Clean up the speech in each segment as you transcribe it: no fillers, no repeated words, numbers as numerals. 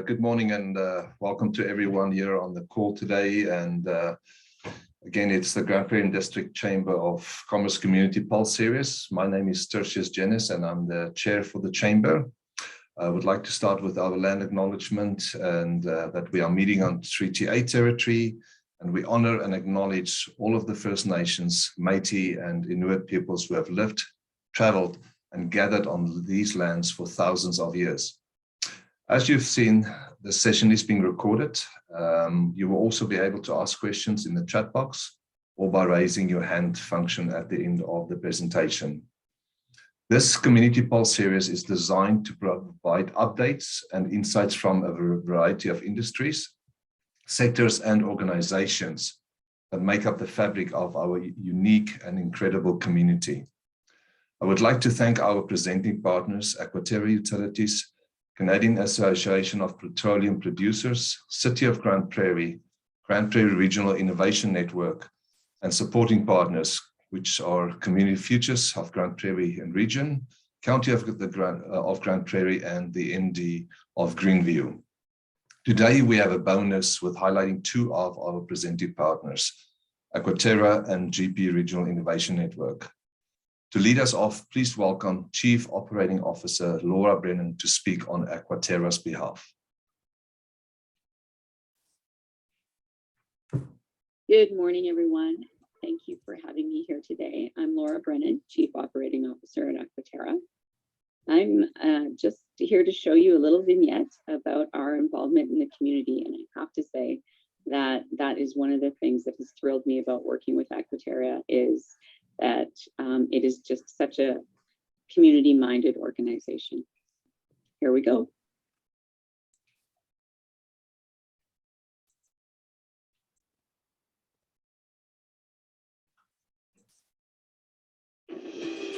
Good morning and welcome to everyone here on the call today. And again, it's the Grande Prairie District Chamber of Commerce Community Pulse Series. My name is Tertius Jennis and I'm the chair for the chamber. I would like to start with our land acknowledgement and that we are meeting on Treaty 8 territory, and we honor and acknowledge all of the First Nations, Métis and Inuit peoples who have lived, traveled and gathered on these lands for thousands of years. As you've seen, the session is being recorded. You will also be able to ask questions in the chat box or by raising your hand function at the end of the presentation. This Community Pulse series is designed to provide updates and insights from a variety of industries, sectors and organizations that make up the fabric of our unique and incredible community. I would like to thank our presenting partners, Aquatera Utilities, Canadian Association of Petroleum Producers, City of Grande Prairie Regional Innovation Network, and supporting partners, which are Community Futures of Grande Prairie and Region, County of Grande Prairie, and the MD of Greenview. Today, we have a bonus with highlighting two of our presenting partners, Aquatera and GP Regional Innovation Network. To lead us off, please welcome Chief Operating Officer Laura Brennan to speak on Aquatera's behalf. Good morning, everyone. Thank you for having me here today. I'm Laura Brennan, Chief Operating Officer at Aquatera. I'm just here to show you a little vignette about our involvement in the community, and I have to say that that is one of the things that has thrilled me about working with Aquatera is that it is just such a community-minded organization. Here we go.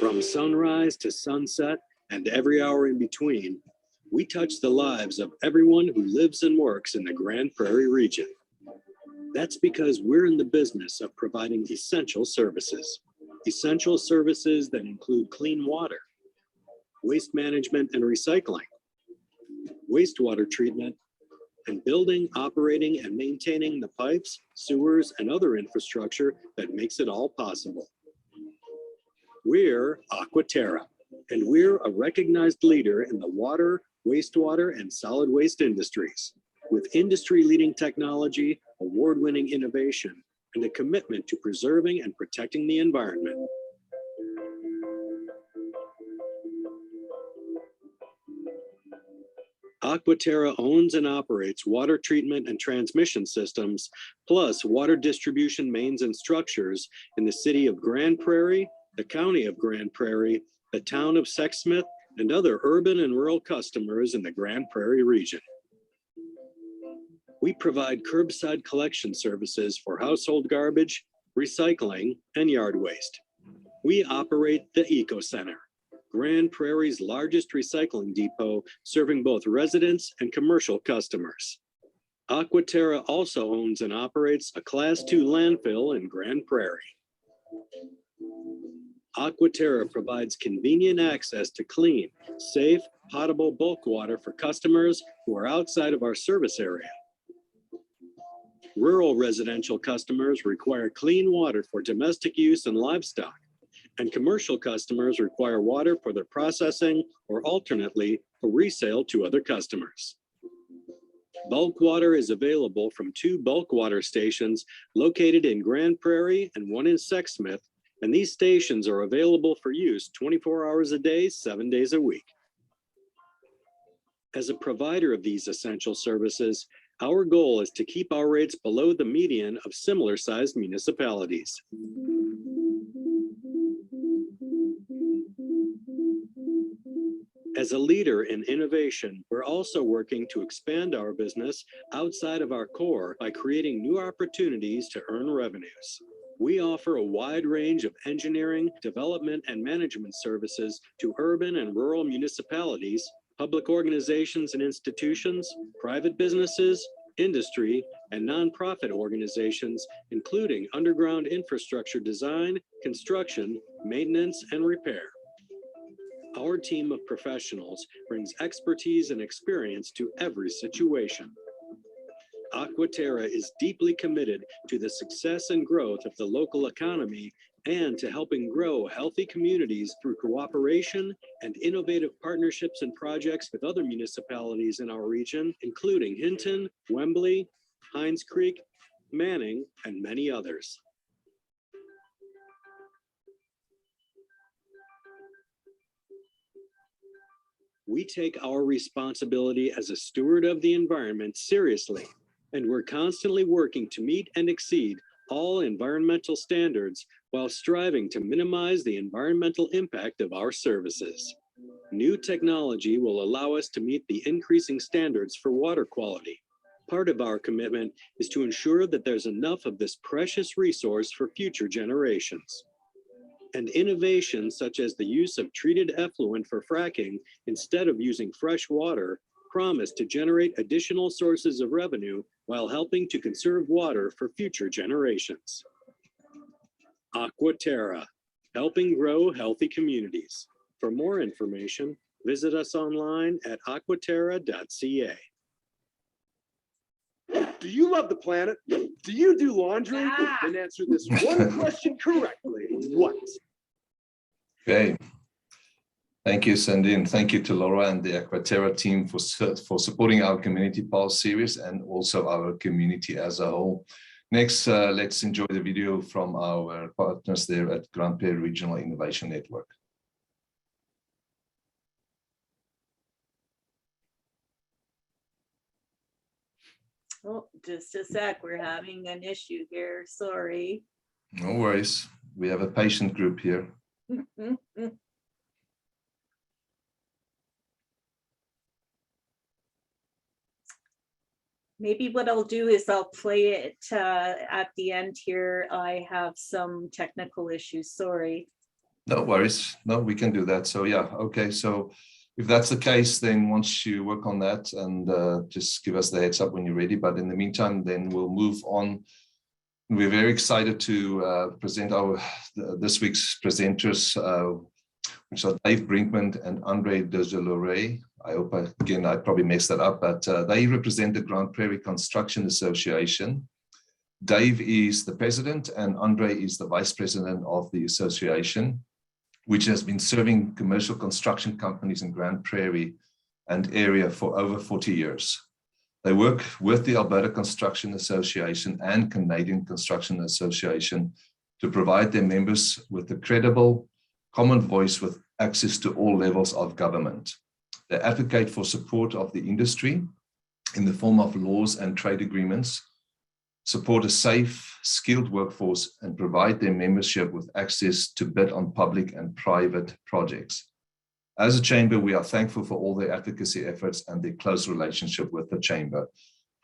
From sunrise to sunset and every hour in between, we touch the lives of everyone who lives and works in the Grande Prairie region. That's because we're in the business of providing essential services. Essential services that include clean water, waste management and recycling, wastewater treatment, and building, operating, and maintaining the pipes, sewers, and other infrastructure that makes it all possible. We're Aquatera, and we're a recognized leader in the water, wastewater, and solid waste industries, with industry-leading technology, award-winning innovation, and a commitment to preserving and protecting the environment. Aquatera owns and operates water treatment and transmission systems, plus water distribution mains and structures in the city of Grande Prairie, the county of Grande Prairie, the town of Sexsmith, and other urban and rural customers in the Grande Prairie region. We provide curbside collection services for household garbage, recycling, and yard waste. We operate the Eco Center, Grande Prairie's largest recycling depot, serving both residents and commercial customers. Aquatera also owns and operates a Class II landfill in Grande Prairie. Aquatera provides convenient access to clean, safe, potable bulk water for customers who are outside of our service area. Rural residential customers require clean water for domestic use and livestock, and commercial customers require water for their processing or alternately for resale to other customers. Bulk water is available from 2 bulk water stations located in Grande Prairie and 1 in Sexsmith, and these stations are available for use 24 hours a day, 7 days a week. As a provider of these essential services, our goal is to keep our rates below the median of similar-sized municipalities. As a leader in innovation, we're also working to expand our business outside of our core by creating new opportunities to earn revenues. We offer a wide range of engineering, development, and management services to urban and rural municipalities, public organizations and institutions, private businesses, industry, and nonprofit organizations, including underground infrastructure design, construction, maintenance, and repair. our team of professionals brings expertise and experience to every situation. Aquatera is deeply committed to the success and growth of the local economy and to helping grow healthy communities through cooperation and innovative partnerships and projects with other municipalities in our region, including Hinton, Wembley, Hines Creek, Manning, and many others. We take our responsibility as a steward of the environment seriously, and we're constantly working to meet and exceed all environmental standards while striving to minimize the environmental impact of our services. New technology will allow us to meet the increasing standards for water quality. Part of our commitment is to ensure that there's enough of this precious resource for future generations. And innovations such as the use of treated effluent for fracking instead of using fresh water promise to generate additional sources of revenue while helping to conserve water for future generations. Aquatera, helping grow healthy communities. For more information, visit us online at aquatera.ca. Do you love the planet? Do you do laundry? Then answer this one question correctly. What? Okay. Thank you, Cindy, and thank you to Laura and the Aquatera team for supporting our Community Pulse series and also our community as a whole. Next, let's enjoy the video from our partners there at Grande Prairie Regional Innovation Network. Oh, just a sec. We're having an issue here. Sorry. No worries. We have a patient group here. Maybe what I'll do is I'll play it at the end here. I have some technical issues. Sorry. No worries. No, we can do that. So yeah, okay. So if that's the case, then once you work on that and just give us the heads up when you're ready. But in the meantime, then we'll move on. We're very excited to present this week's presenters, which are Dave Brinkman and Andre Dejelore. I hope I probably messed that up, but they represent the Grande Prairie Construction Association. Dave is the president and Andre is the vice president of the association, which has been serving commercial construction companies in Grande Prairie and area for over 40 years. They work with the Alberta Construction Association and Canadian Construction Association to provide their members with a credible, common voice with access to all levels of government. They advocate for support of the industry in the form of laws and trade agreements, support a safe, skilled workforce, and provide their membership with access to bid on public and private projects. As a chamber, we are thankful for all their advocacy efforts and their close relationship with the chamber.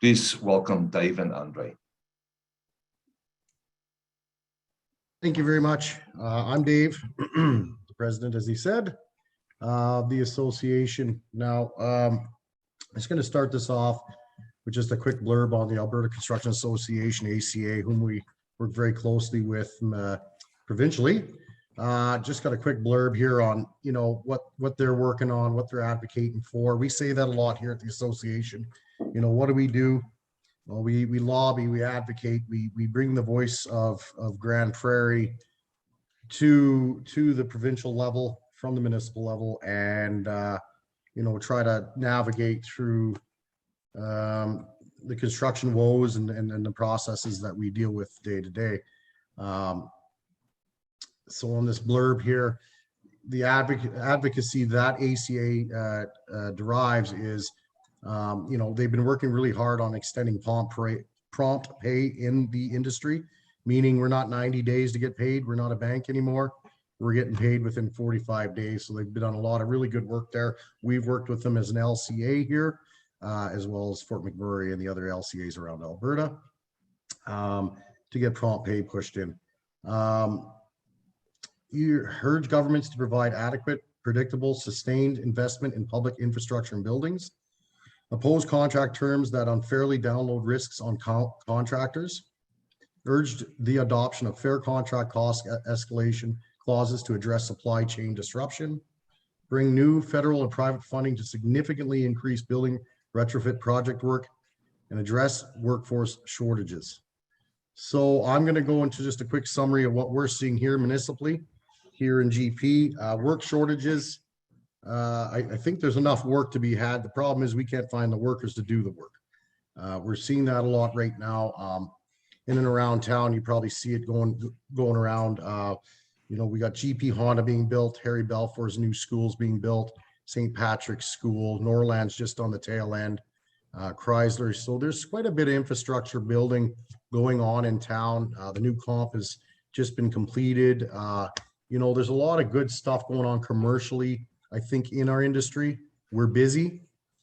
Please welcome Dave and Andre. Thank you very much. I'm Dave, the president, as he said, of the association. Now, I'm just going to start this off with just a quick blurb on the Alberta Construction Association, ACA, whom we work very closely with provincially. Just got a quick blurb here on, what they're working on, what they're advocating for. We say that a lot here at the association. What do? Well, we lobby, we advocate, we bring the voice of Grande Prairie to the provincial level, from the municipal level, and try to navigate through the construction woes and the processes that we deal with day to day. So on this blurb here, the advocacy that ACA derives is, they've been working really hard on extending prompt pay in the industry, meaning we're not 90 days to get paid. We're not a bank anymore. We're getting paid within 45 days. So they've done a lot of really good work there. We've worked with them as an LCA here, as well as Fort McMurray and the other LCAs around Alberta, to get prompt pay pushed in. You urge governments to provide adequate, predictable, sustained investment in public infrastructure and buildings, oppose contract terms that unfairly download risks on contractors, urged the adoption of fair contract cost escalation clauses to address supply chain disruption, bring new federal and private funding to significantly increase building retrofit project work, and address workforce shortages. So I'm going to go into just a quick summary of what we're seeing here municipally, here in GP. Work shortages. I think there's enough work to be had. The problem is we can't find the workers to do the work. We're seeing that a lot right now. In and around town, you probably see it going around. You know, we got GP Honda being built, Harry Balfour's new schools being built, St. Patrick's School, Norland's just on the tail end, Chrysler. So there's quite a bit of infrastructure building going on in town. The new comp has just been completed. You know, there's a lot of good stuff going on commercially. I think in our industry, we're busy.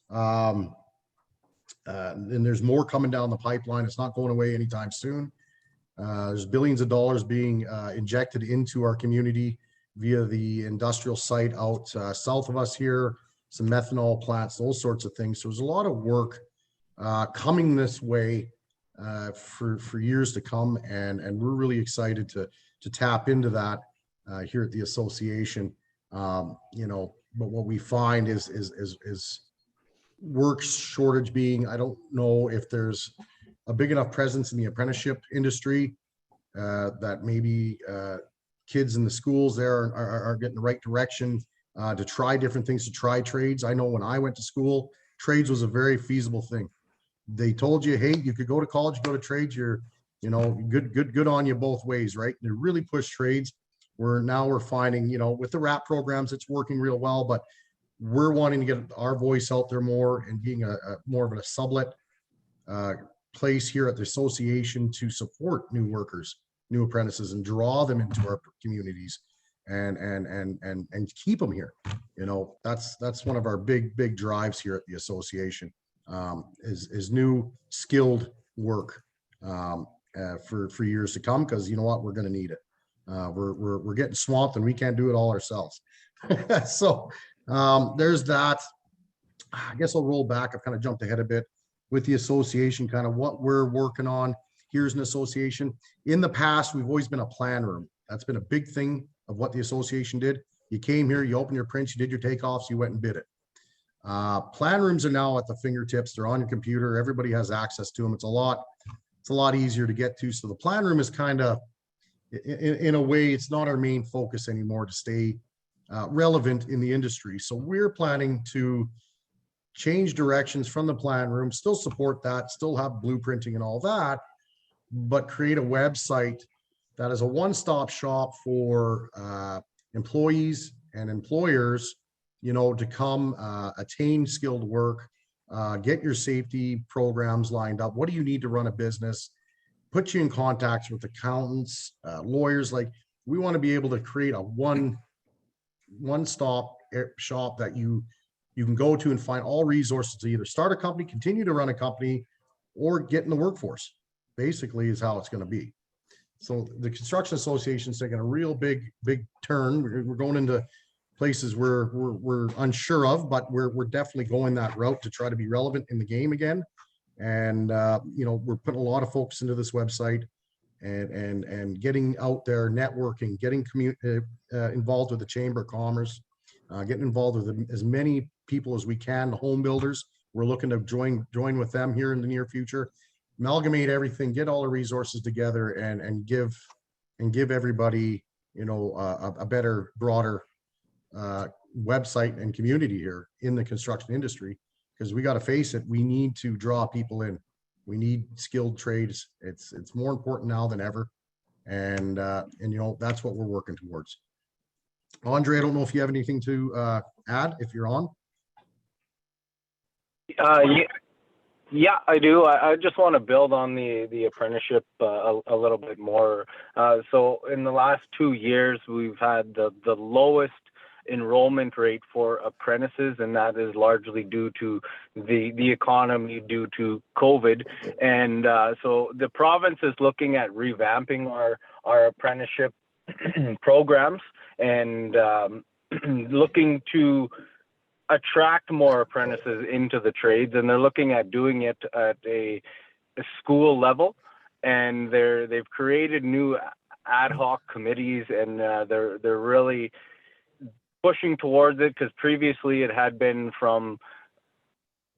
And there's more coming down the pipeline. It's not going away anytime soon. There's billions of dollars being injected into our community via the industrial site out south of us here, some methanol plants, those sorts of things. So there's a lot of work coming this way for years to come, and we're really excited to tap into that here at the association. You know, but what we find is work shortage being, I don't know if there's a big enough presence in the apprenticeship industry that maybe kids in the schools there are getting the right direction to try different things, to try trades. I know when I went to school, trades was a very feasible thing. They told you, hey, you could go to college, go to trades, you're, you know, good on you both ways, right? They really push trades. We're finding, you know, with the RAP programs, it's working real well, but we're wanting to get our voice out there more and being a more of a sublet place here at the association to support new workers, new apprentices, and draw them into our communities and keep them here. You know, that's one of our big drives here at the association, is new skilled work for years to come, because you know what, we're going to need it. We're getting swamped and we can't do it all ourselves. So there's that. I guess I'll roll back. I've kind of jumped ahead a bit with the association, kind of what we're working on. Here's an association. In the past, we've always been a plan room. That's been a big thing of what the association did. You came here, you opened your prints, you did your takeoffs, you went and bid it. Plan rooms are now at the fingertips. They're on your computer. Everybody has access to them. It's a lot easier to get to. So the plan room is kind of, in a way, it's not our main focus anymore to stay relevant in the industry. So we're planning to change directions from the plan room, still support that, still have blueprinting and all that, but create a website that is a one-stop shop for employees and employers, you know, to come attain skilled work, get your safety programs lined up. What do you need to run a business? Put you in contact with accountants, lawyers. Like, we want to be able to create a one-stop shop that you can go to and find all resources to either start a company, continue to run a company, or get in the workforce, basically, is how it's going to be. So the Construction Association is taking a real big turn. We're going into places where we're unsure of, but we're definitely going that route to try to be relevant in the game again. And you know, we're putting a lot of focus into this website and getting out there, networking, getting involved with the Chamber of Commerce, getting involved with as many people as we can, the home builders. We're looking to join with them here in the near future, amalgamate everything, get all the resources together, and give everybody, you know, a better, broader website and community here in the construction industry. Because we got to face it, we need to draw people in. We need skilled trades. It's more important now than ever, and you know, that's what we're working towards. Andre, I don't know if you have anything to add, if you're on. Yeah, I do. I just want to build on the apprenticeship a little bit more. So in the last 2 years, we've had the lowest enrollment rate for apprentices, and that is largely due to the economy, due to COVID. And so the province is looking at revamping our apprenticeship programs and looking to attract more apprentices into the trades, and they're looking at doing it at a school level. And they've created new ad hoc committees, and they're really pushing towards it, because previously it had been from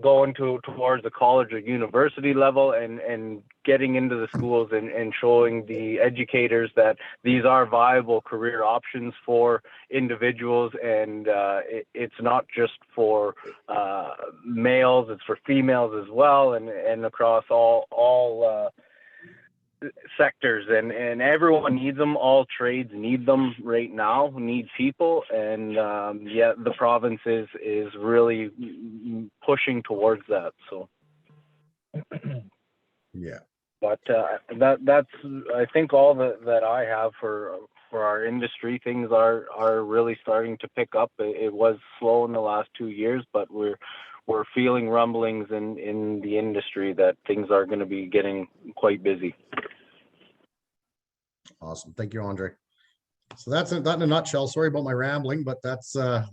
going towards the college or university level and getting into the schools and showing the educators that these are viable career options for individuals, and it's not just for males, it's for females as well, and across all sectors, and everyone needs them. All trades need them right now, need people, and yeah, the province is really pushing towards that. So Yeah. but that's I think all that I have for our industry. Things are really starting to pick up. It was slow in the last 2 years, but we're feeling rumblings in the industry that things are going to be getting quite busy. Awesome. Thank you, Andre. So that's that in a nutshell. Sorry about my rambling, but that's the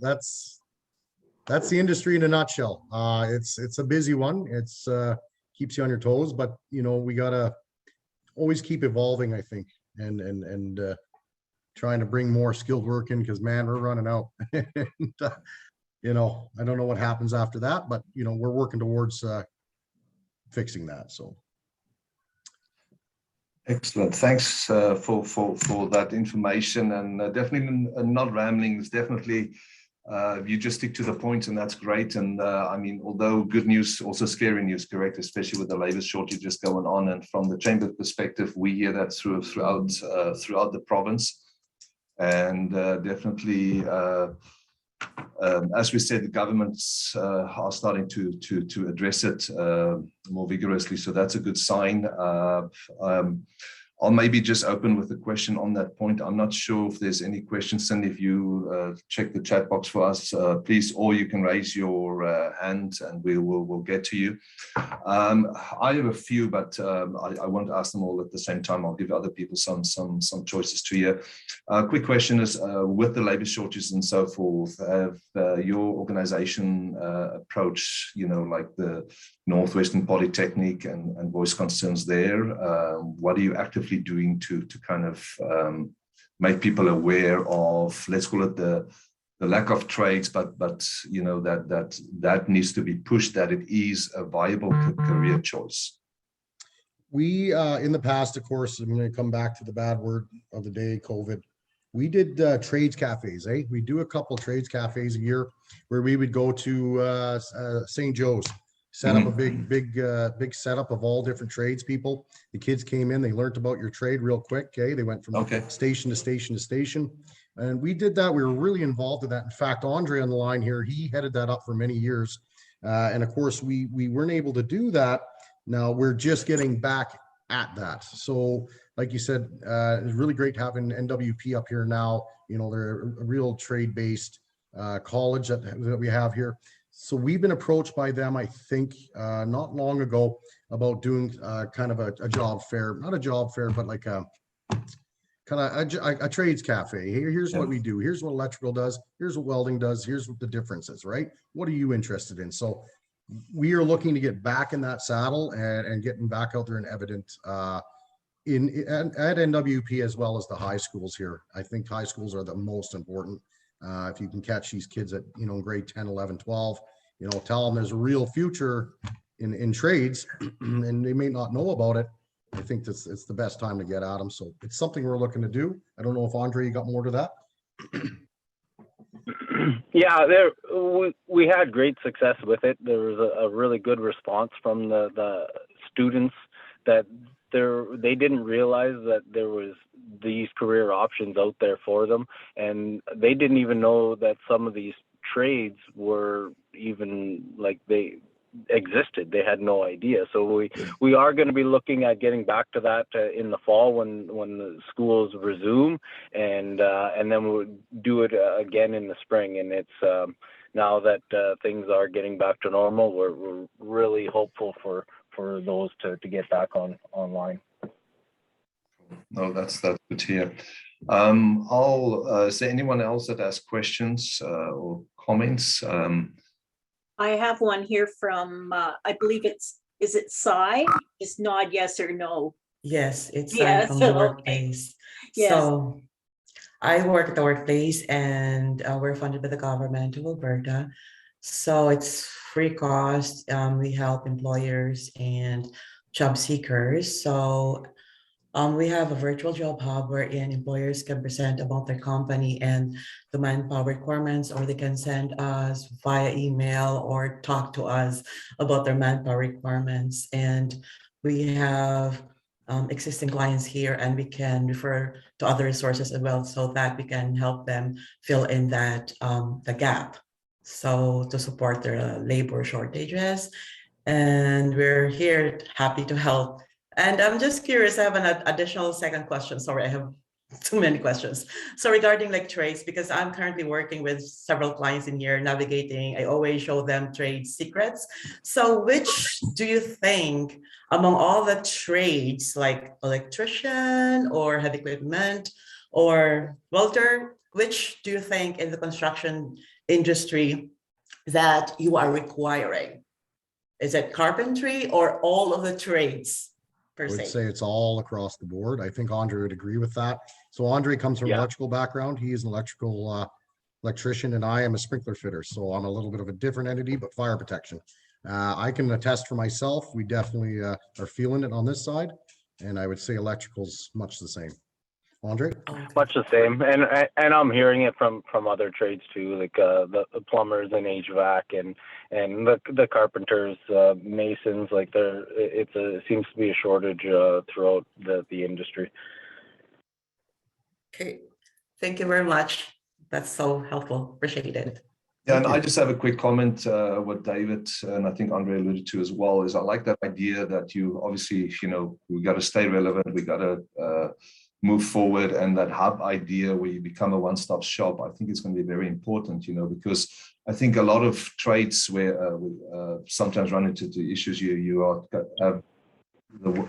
industry in a nutshell. It's a busy one. It's keeps you on your toes, but you know, we gotta always keep evolving, I think, and trying to bring more skilled work in, because man, we're running out. And, you know, I don't know what happens after that, but you know, we're working towards fixing that. So. Excellent. Thanks for that information, and definitely not rambling. It's definitely you just stick to the point, and that's great. And I mean, although good news, also scary news, correct? Especially with the labor shortages going on, and from the chamber perspective, we hear that throughout the province, and definitely. As we said, the governments are starting to address it more vigorously, so that's a good sign. I'll maybe just open with a question on that point. I'm not sure if there's any questions, and if you check the chat box for us, please, or you can raise your hand and we'll get to you. I have a few, but I won't ask them all at the same time. I'll give other people some choices to hear. Quick question is, with the labor shortages and so forth, have your organization approached, you know, like the Northwestern Polytechnic and voice concerns there? What are you actively doing to kind of make people aware of, let's call it the lack of trades, but you know, that needs to be pushed, that it is a viable career choice? We in the past, of course, I'm going to come back to the bad word of the day, COVID. We did trades cafes. We do a couple trades cafes a year where we would go to St. Joe's, set up a big setup of all different trades people. The kids came in, they learned about your trade real quick. Okay, they went from station to station to station, and we did that. We were really involved in that. In fact, Andre on the line here, he headed that up for many years, and of course we weren't able to do that. Now we're just getting back at that. So like you said, it's really great having NWP up here now. You know, they're a real trade-based college that we have here. So we've been approached by them, I think, not long ago, about doing kind of a job fair, not a job fair, but like a kind of a trades cafe. Here's what we do. Here's what electrical does. Here's what welding does. Here's what the difference is, right? What are you interested in? So we are looking to get back in that saddle and getting back out there and evident at NWP, as well as the high schools here. I think high schools are the most important. If you can catch these kids at, you know, grade 10, 11, 12, you know, tell them there's a real future in trades, and they may not know about it. I think it's the best time to get at them. So it's something we're looking to do. I don't know if Andre, you got more to that? Yeah, we had great success with it. There was a really good response from the students, that they didn't realize that there was these career options out there for them, and they didn't even know that some of these trades were even, like, they existed. They had no idea. So we are going to be looking at getting back to that in the fall when the schools resume, and then we'll do it again in the spring. And it's now that things are getting back to normal, we're really hopeful for those to get back online. No, that's good to hear. Is there anyone else that has questions or comments? I have one here from, I believe is it Cy? Just nod yes or no. Yes, it's Yes, from the okay. workplace. Yes. So I work at the workplace, and we're funded by the government of Alberta. So it's free cost. We help employers and job seekers. So we have a virtual job hub wherein employers can present about their company and the manpower requirements, or they can send us via email or talk to us about their manpower requirements. And we have existing clients here, and we can refer to other resources as well so that we can help them fill in that the gap. So to support their labor shortages. And we're here happy to help. And I'm just curious, I have an additional second question. Sorry, I have too many questions. So regarding like trades, because I'm currently working with several clients in here navigating, I always show them trade secrets. So which do you think among all the trades, like electrician or heavy equipment or welder, which do you think in the construction industry that you are requiring? Is it carpentry or all of the trades per I would se? say it's all across the board. I think Andre would agree with that. So Andre comes from an electrical background. He is an electrical electrician, and I am a sprinkler fitter. So I'm a little bit of a different entity, but fire protection. I can attest for myself. We definitely are feeling it on this side. And I would say electrical's much the same. Andre? Okay. Much the same, and I'm hearing it from other trades too, like the plumbers and HVAC and the carpenters, masons. Like it seems to be a shortage throughout the industry. Okay, thank you very much. That's so helpful. Appreciate it. Yeah, and I just have a quick comment. What David and I think Andre alluded to as well is I like that idea that you obviously, we got to stay relevant. We got to move forward, and that hub idea where you become a one-stop shop, I think it's going to be very important, because I think a lot of trades where we sometimes run into the issues you have the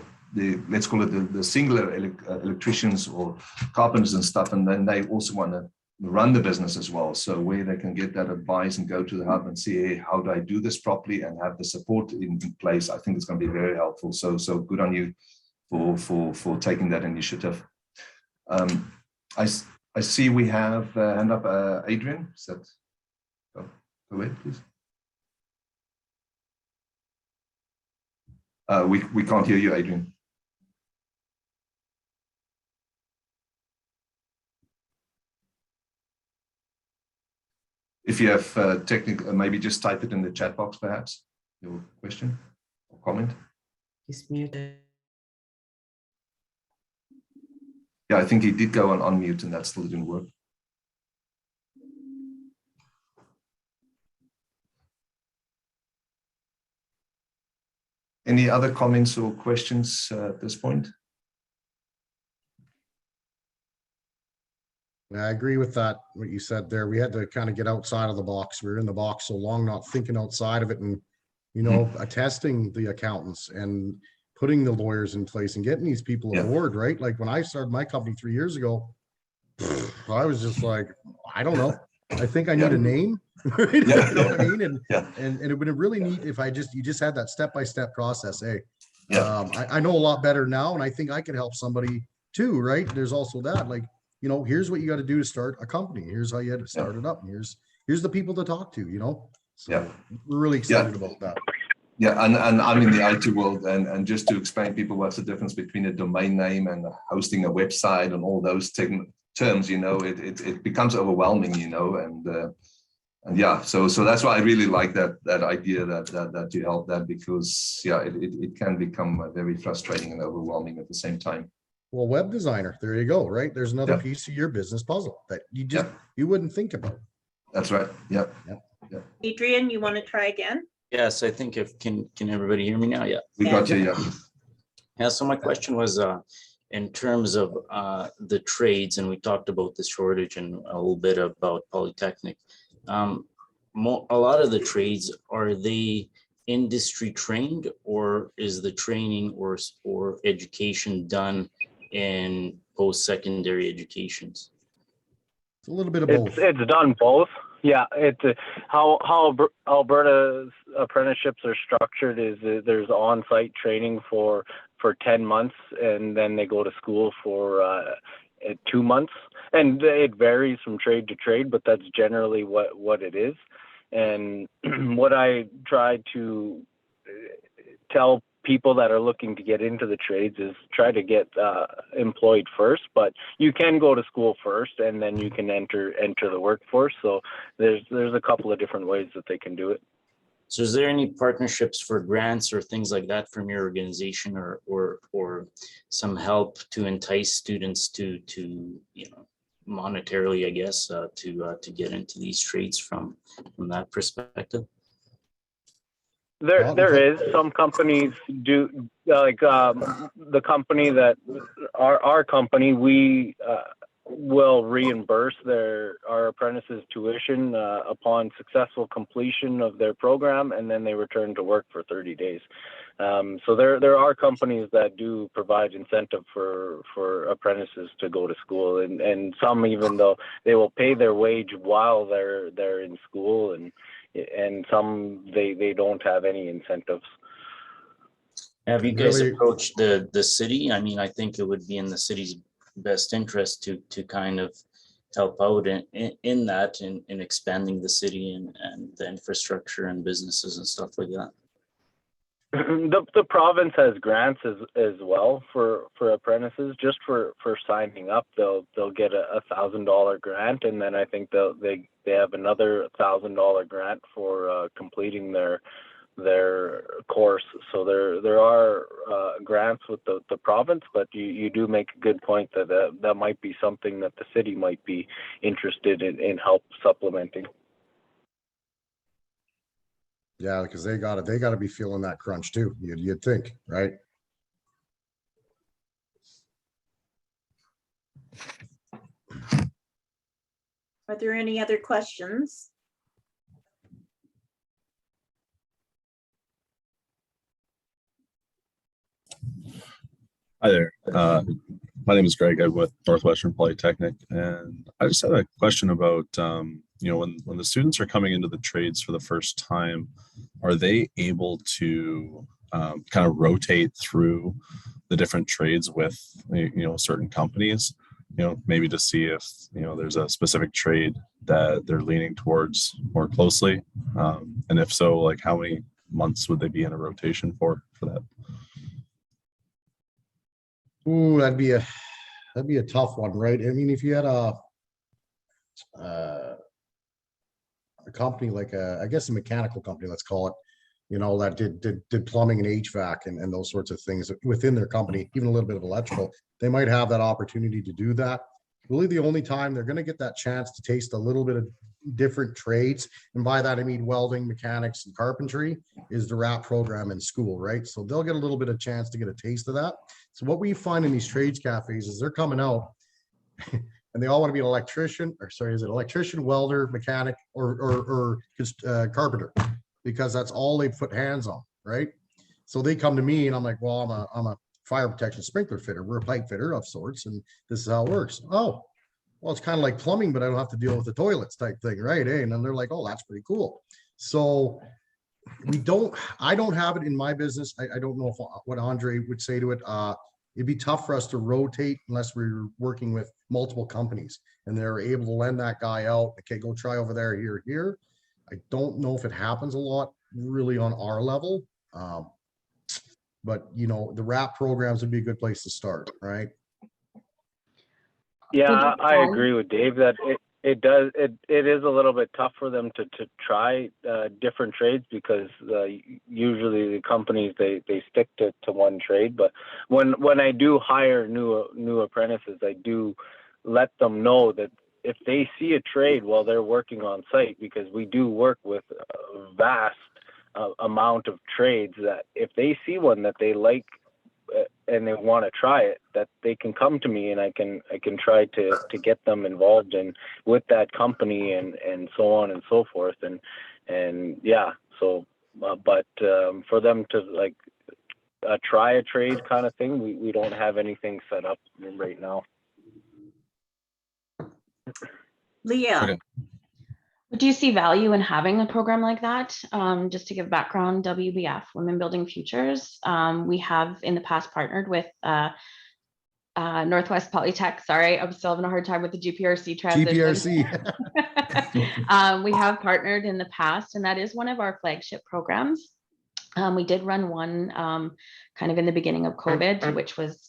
let's call it the singular electricians or carpenters and stuff, and then they also want to run the business as well. So where they can get that advice and go to the hub and see, hey, how do I do this properly, and have the support in place, I think it's going to be very helpful. So good on you for taking that initiative. I see we have hand up, Adrian. Is that go ahead, please? We can't hear you, Adrian. If you have technical, maybe just type it in the chat box, perhaps, your question or comment. He's muted. Yeah, I think he did go on mute, and that still didn't work. Any other comments or questions at this point? I agree with that, what you said there. We had to kind of get outside of the box. We were in the box so long, not thinking outside of it, and, attesting the accountants and putting the lawyers in place and getting these people aboard, right? Like when I started my company 3 years ago, I was just like, I don't know. I think I need a name. Right? You know what I mean? And it would have really neat if you just had that step-by-step process. Hey, I know a lot better now, and I think I could help somebody too, right? There's also that, like, here's what you got to do to start a company. Here's how you had to start it up. And here's the people to talk to, So we're really excited about that. Yeah, and I'm in the IT world, and just to explain people what's the difference between a domain name and hosting a website and all those terms, it becomes overwhelming, and yeah, so that's why I really like that idea that you help that, because it can become very frustrating and overwhelming at the same time. Well, web designer, there you go, right? There's another piece of your business puzzle that you wouldn't think about. That's right. Yeah. Adrian, you want to try again? Yes, I think can everybody hear me now? Yeah. We got you, yeah. Yeah, so my question was in terms of the trades, and we talked about the shortage and a little bit about Polytechnic. A lot of the trades, are they industry trained, or is the training or education done in post-secondary educations? It's a little bit of both. It's done both. Yeah, it's how Alberta's apprenticeships are structured is there's on-site training for 10 months, and then they go to school for 2 months, and it varies from trade to trade, but that's generally what it is. And what I try to tell people that are looking to get into the trades is try to get employed first, but you can go to school first and then you can enter the workforce. So there's a couple of different ways that they can do it. So is there any partnerships for grants or things like that from your organization, or some help to entice students to monetarily, I guess, to get into these trades from that perspective? There is some companies do, like the company that our company, we will reimburse our apprentices tuition upon successful completion of their program, and then they return to work for 30 days. So there are companies that do provide incentive for apprentices to go to school, and some, even though they will pay their wage while they're in school, and some they don't have any incentives. Have you guys Really- approached the city? I mean, I think it would be in the city's best interest to kind of help out in that, in expanding the city and the infrastructure and businesses and stuff like that. The province has grants as well for apprentices. Just for signing up, they'll get a $1,000 grant, and then I think they have another $1,000 grant for completing their course. So there are grants with the province, but you do make a good point that might be something that the city might be interested in help supplementing. Yeah, because they gotta be feeling that crunch too. You'd think, right? Are there any other questions? Hi there. My name is Greg. I'm with Northwestern Polytechnic, and I just had a question about, when the students are coming into the trades for the first time, are they able to kind of rotate through the different trades with, certain companies, maybe to see if, there's a specific trade that they're leaning towards more closely? And if so, like how many months would they be in a rotation for that? Ooh, that'd be a tough one, right? I mean, if you had a company like I guess a mechanical company, let's call it, that did plumbing and HVAC and those sorts of things within their company, even a little bit of electrical, they might have that opportunity to do that. Really, the only time they're going to get that chance to taste a little bit of different trades, and by that I mean welding, mechanics, and carpentry, is the RAP program in school, right? So they'll get a little bit of chance to get a taste of that. So what we find in these trades cafes is they're coming out and they all want to be an electrician, or sorry, is it electrician, welder, mechanic, or carpenter, because that's all they put hands on, right? So they come to me and I'm like, well, I'm a fire protection sprinkler fitter. We're a pipe fitter of sorts, and this is how it works. Oh, well, it's kind of like plumbing, but I don't have to deal with the toilets type thing, right? Hey, and then they're like, oh, that's pretty cool. So I don't have it in my business. I don't know what Andre would say to it. It'd be tough for us to rotate unless we're working with multiple companies and they're able to lend that guy out. Okay, go try over there, here. I don't know if it happens a lot really on our level. But the RAP programs would be a good place to start, right? Yeah, I agree with Dave that it is a little bit tough for them to try different trades, because usually the companies they stick to one trade. But when I do hire new apprentices, I do let them know that if they see a trade while they're working on site, because we do work with a vast amount of trades, that if they see one that they like and they want to try it, that they can come to me and I can try to get them involved in with that company and so on and so forth. And yeah, so but for them to like try a trade kind of thing, we don't have anything set up right now. Leah. Okay. Do you see value in having a program like that? Just to give background, WBF, Women Building Futures, we have in the past partnered with Northwest Polytech, sorry, I'm still having a hard time with the GPRC transition. GPRC. We have partnered in the past, and that is one of our flagship programs. We did run one kind of in the beginning of COVID, which was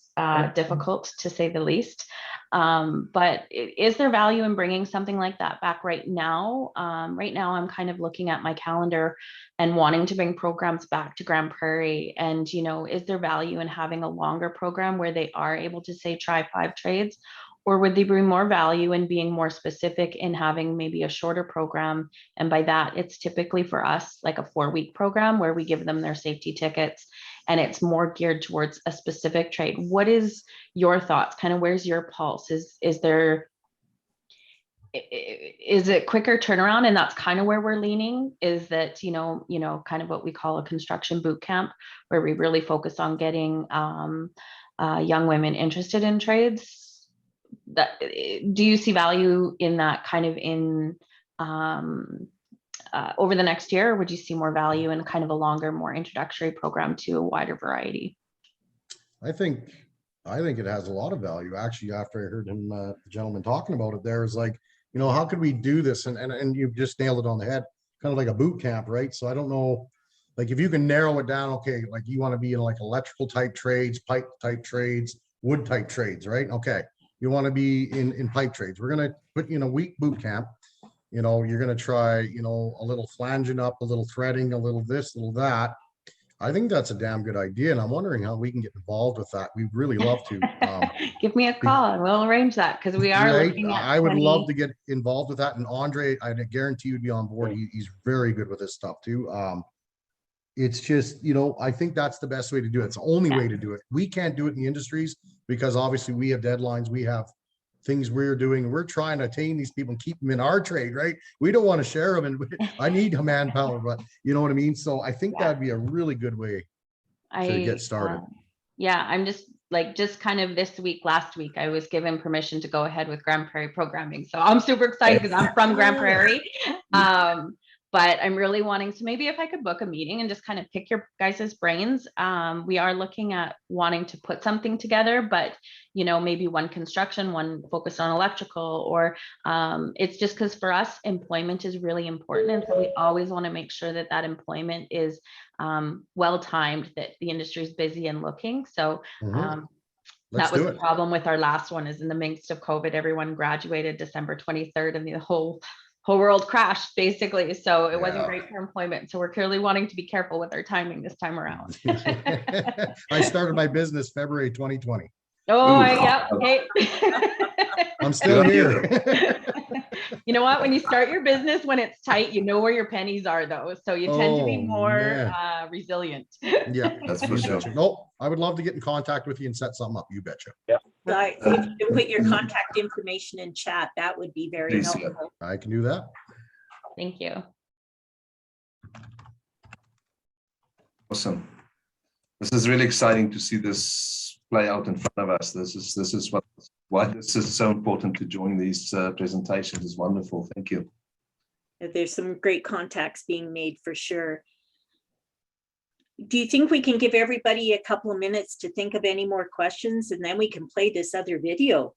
difficult to say the least. But is there value in bringing something like that back right now? Right now, I'm kind of looking at my calendar and wanting to bring programs back to Grande Prairie. And, you know, is there value in having a longer program where they are able to say try 5 trades? Or would they bring more value in being more specific in having maybe a shorter program? And by that, it's typically for us like a 4-week program where we give them their safety tickets and it's more geared towards a specific trade. What is your thoughts? Kind of where's your pulse? Is it quicker turnaround? And that's kind of where we're leaning, is that, you know, kind of what we call a construction boot camp, where we really focus on getting young women interested in trades. Do you see value in that kind of in over the next year, or would you see more value in kind of a longer, more introductory program to a wider variety? I think it has a lot of value. Actually, after I heard him, the gentleman talking about it, there is like, you know, how could we do this? And you've just nailed it on the head, kind of like a boot camp, right? So I don't know, like if you can narrow it down, okay, like you want to be in like electrical type trades, pipe type trades, wood type trades, right? Okay. You want to be in pipe trades. We're going to put you in a week boot camp. You know, you're going to try, you know, a little flanging up, a little threading, a little this, a little that. I think that's a damn good idea. And I'm wondering how we can get involved with that. We'd really love to. Give me a call and we'll arrange that, because we are right? looking at I would love to get involved with that. And Andre, I guarantee you'd be on board. He's very good with this stuff too. It's just, you know, I think that's the best way to do it. It's the only way to do it. We can't do it in the industries because obviously we have deadlines. We have things we're doing. We're trying to attain these people and keep them in our trade, right? We don't want to share them. And I need manpower, but you know what I mean? So I think that'd be a really good way to get started. Yeah, I'm just kind of last week, I was given permission to go ahead with Grande Prairie programming. So I'm super excited because I'm from Grande Prairie. But I'm really wanting to, maybe if I could book a meeting and just kind of pick your guys' brains. We are looking at wanting to put something together, but, you know, maybe one construction, one focused on electrical, or it's just because for us, employment is really important. And so we always want to make sure that that employment is well-timed, that the industry is busy and looking. So that was the problem with our last one, is in the midst of COVID, everyone graduated December 23rd and the whole world crashed basically. So it wasn't great for employment. So we're clearly wanting to be careful with our timing this time around. I started my business February 2020. Oh, yeah. Okay. I'm still here. You know what? When you start your business, when it's tight, you know where your pennies are though. So you tend to be more resilient. Yeah, that's for sure. No, I would love to get in contact with you and set something up. You betcha. Yeah. If you put your contact information in chat, that would be very helpful. I can do that. Thank you. Awesome. This is really exciting to see this play out in front of us. This is why this is so important to join these presentations. It's wonderful. Thank you. There's some great contacts being made for sure. Do you think we can give everybody a couple of minutes to think of any more questions, and then we can play this other video?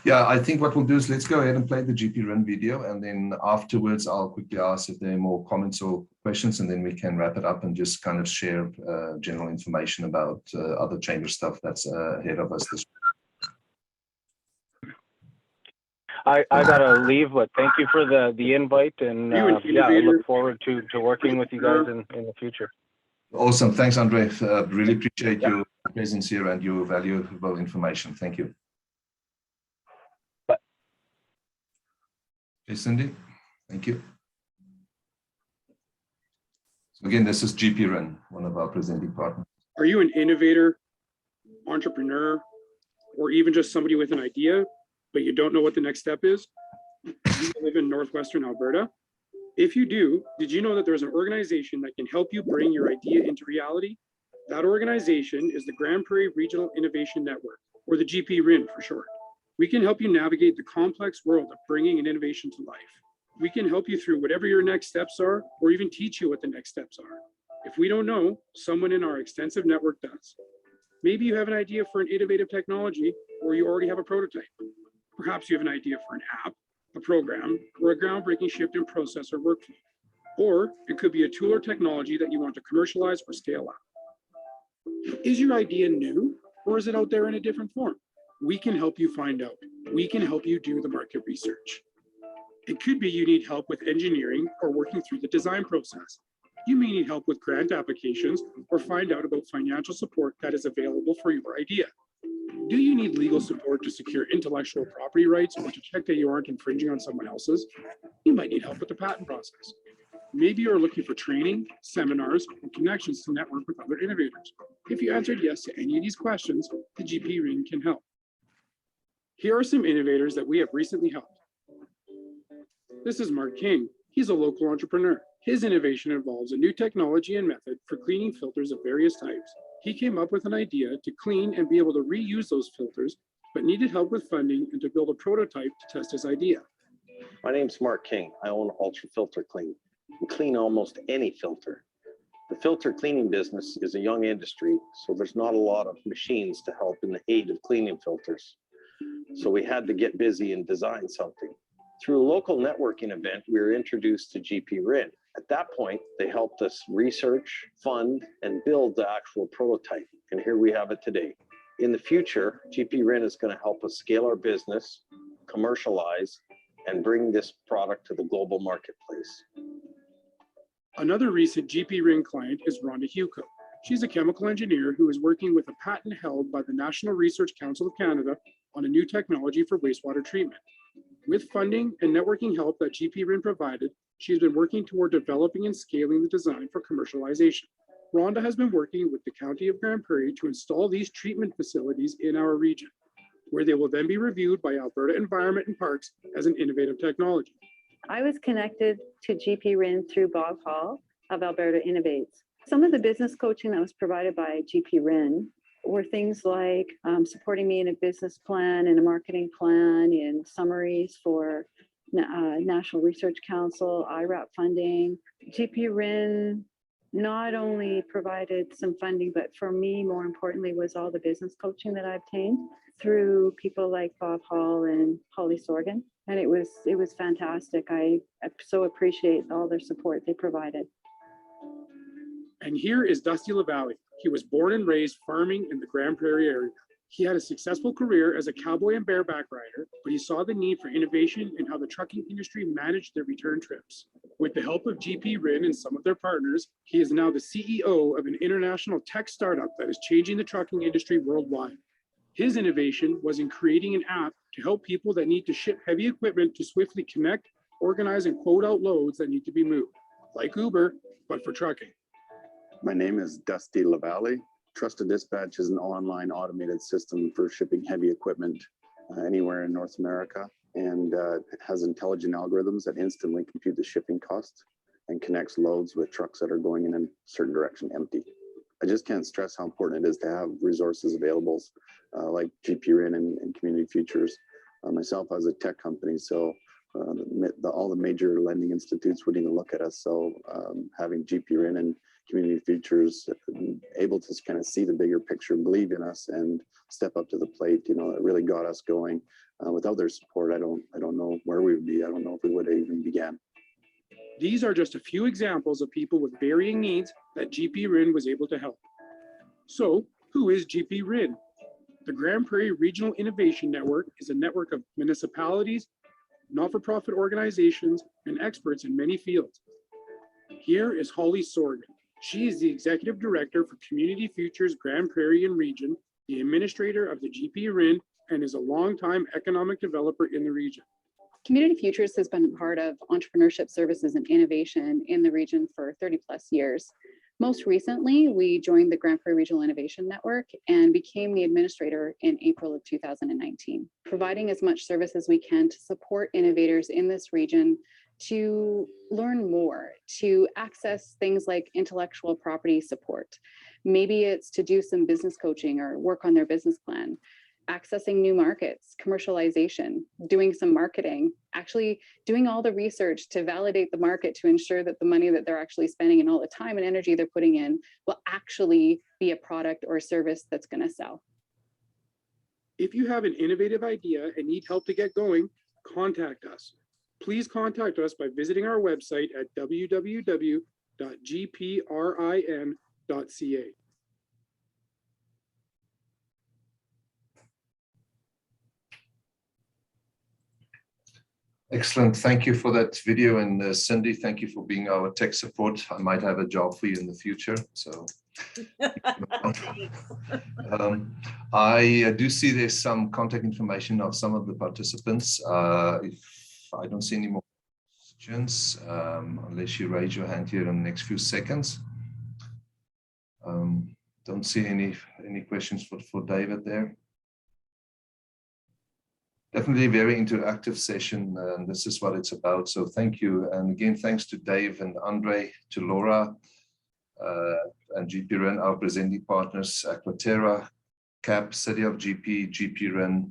Yeah, I think what we'll do is let's go ahead and play the GP Run video, and then afterwards I'll quickly ask if there are more comments or questions, and then we can wrap it up and just kind of share general information about other chamber stuff that's ahead of us this week. I gotta leave, but thank you for the invite, and yeah, I look forward to working with you guys in the future. Awesome. Thanks, Andre. Really appreciate your presence here and your valuable information. Thank you. Bye. Okay, Cindy. Thank you. So again, this is GP Run, one of our presenting partners. Are you an innovator, entrepreneur, or even just somebody with an idea, but you don't know what the next step is? You live in Northwestern Alberta. If you do, did you know that there's an organization that can help you bring your idea into reality? That organization is the Grande Prairie Regional Innovation Network, or the GP RIN for short. We can help you navigate the complex world of bringing an innovation to life. We can help you through whatever your next steps are, or even teach you what the next steps are. If we don't know, someone in our extensive network does. Maybe you have an idea for an innovative technology, or you already have a prototype. Perhaps you have an idea for an app, a program, or a groundbreaking shift in process or workflow. Or it could be a tool or technology that you want to commercialize or scale up. Is your idea new, or is it out there in a different form? We can help you find out. We can help you do the market research. It could be you need help with engineering or working through the design process. You may need help with grant applications or find out about financial support that is available for your idea. Do you need legal support to secure intellectual property rights or to check that you aren't infringing on someone else's? You might need help with the patent process. Maybe you're looking for training, seminars, and connections to network with other innovators. If you answered yes to any of these questions, the GP Ring can help. Here are some innovators that we have recently helped. This is Mark King. He's a local entrepreneur. His innovation involves a new technology and method for cleaning filters of various types. He came up with an idea to clean and be able to reuse those filters, but needed help with funding and to build a prototype to test his idea. My name's Mark King. I own Ultra Filter Clean. We clean almost any filter. The filter cleaning business is a young industry, so there's not a lot of machines to help in the aid of cleaning filters. So we had to get busy and design something. Through a local networking event, we were introduced to GP RIN. At that point, they helped us research, fund, and build the actual prototype. And here we have it today. In the future, GP RIN is going to help us scale our business, commercialize, and bring this product to the global marketplace. Another recent GP Ring client is Rhonda Hugo. She's a chemical engineer who is working with a patent held by the National Research Council of Canada on a new technology for wastewater treatment. With funding and networking help that GP Rin provided, she's been working toward developing and scaling the design for commercialization. Rhonda has been working with the County of Grande Prairie to install these treatment facilities in our region, where they will then be reviewed by Alberta Environment and Parks as an innovative technology. I was connected to GP Rin through Bob Hall of Alberta Innovates. Some of the business coaching that was provided by GP Rin were things like supporting me in a business plan and a marketing plan, in summaries for National Research Council, IRAP funding. GP Rin not only provided some funding, but for me, more importantly, was all the business coaching that I obtained through people like Bob Hall and Holly Sorgan. And it was fantastic. I so appreciate all their support they provided. And here is Dusty LaValle. He was born and raised farming in the Grande Prairie area. He had a successful career as a cowboy and bareback rider, but he saw the need for innovation in how the trucking industry managed their return trips. With the help of GP Rin and some of their partners, he is now the CEO of an international tech startup that is changing the trucking industry worldwide. His innovation was in creating an app to help people that need to ship heavy equipment to swiftly connect, organize, and quote out loads that need to be moved, like Uber, but for trucking. My name is Dusty LaValle. Trusted Dispatch is an online automated system for shipping heavy equipment anywhere in North America, and it has intelligent algorithms that instantly compute the shipping costs and connects loads with trucks that are going in a certain direction empty. I just can't stress how important it is to have resources available like GP Rin and Community Futures. Myself, as a tech company, so all the major lending institutes would even look at us. So having GP Rin and Community Futures able to kind of see the bigger picture, believe in us, and step up to the plate, it really got us going. Without their support, I don't know where we would be. I don't know if we would have even began. These are just a few examples of people with varying needs that GP Rin was able to help. So, who is GP Rin? The Grande Prairie Regional Innovation Network is a network of municipalities, not-for-profit organizations, and experts in many fields. Here is Holly Sorgan. She is the Executive Director for Community Futures Grande Prairie and Region, the administrator of the GP Rin, and is a longtime economic developer in the region. Community Futures has been part of entrepreneurship services and innovation in the region for 30 plus years. Most recently, we joined the Grande Prairie Regional Innovation Network and became the administrator in April of 2019, providing as much service as we can to support innovators in this region to learn more, to access things like intellectual property support. Maybe it's to do some business coaching or work on their business plan, accessing new markets, commercialization, doing some marketing, actually doing all the research to validate the market to ensure that the money that they're actually spending and all the time and energy they're putting in will actually be a product or a service that's going to sell. If you have an innovative idea and need help to get going, contact us. Please contact us by visiting our website at www.gprin.ca. Excellent. Thank you for that video. And Cindy, thank you for being our tech support. I might have a job for you in the future. So I do see there's some contact information of some of the participants. If I don't see any more questions, unless you raise your hand here in the next few seconds. Don't see any questions for David there. Definitely a very interactive session, and this is what it's about. So thank you. And again, thanks to Dave and Andre, to Laura, and GPRIN, our presenting partners, Aquatera, CAP, City of GP, GPRIN,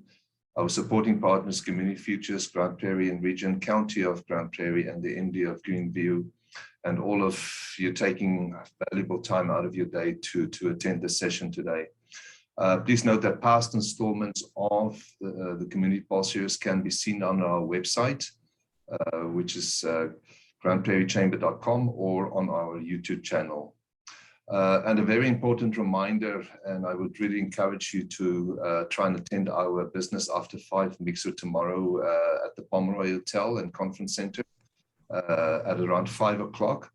our supporting partners, Community Futures, Grande Prairie and Region, County of Grande Prairie, and the MD of Greenview, and all of you taking valuable time out of your day to attend this session today. Please note that past installments of the Community Pulse series can be seen on our website, which is grandeprairiechamber.com, or on our YouTube channel. And a very important reminder, and I would really encourage you to try and attend our Business After 5 mixer tomorrow at the Pomeroy Hotel and Conference Center at around 5 o'clock.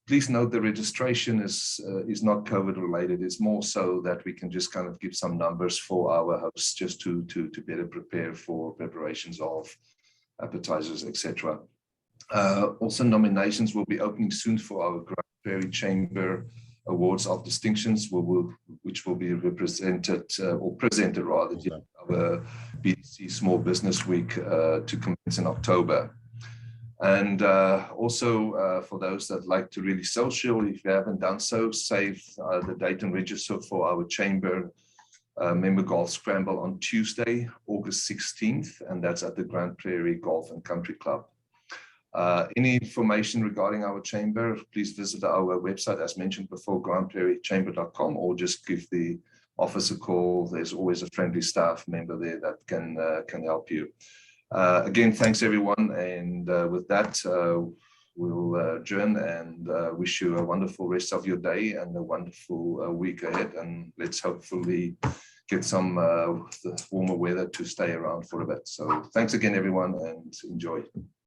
Please note the registration is not COVID related. It's more so that we can just kind of give some numbers for our hosts just to better prepare for preparations of appetizers, etc. Also, nominations will be opening soon for our Grande Prairie Chamber Awards of Distinctions, which will be represented or presented rather during our BDC Small Business Week to commence in October. And also for those that like to really social, if you haven't done so, save the date and register for our chamber member golf scramble on Tuesday, August 16th, and that's at the Grande Prairie Golf and Country Club. Any information regarding our chamber, please visit our website, as mentioned before, grandeprairiechamber.com, or just give the office a call. There's always a friendly staff member there that can help you. Again, thanks everyone, and with that, we'll adjourn and wish you a wonderful rest of your day and a wonderful week ahead, and let's hopefully get some warmer weather to stay around for a bit. So thanks again everyone, and enjoy.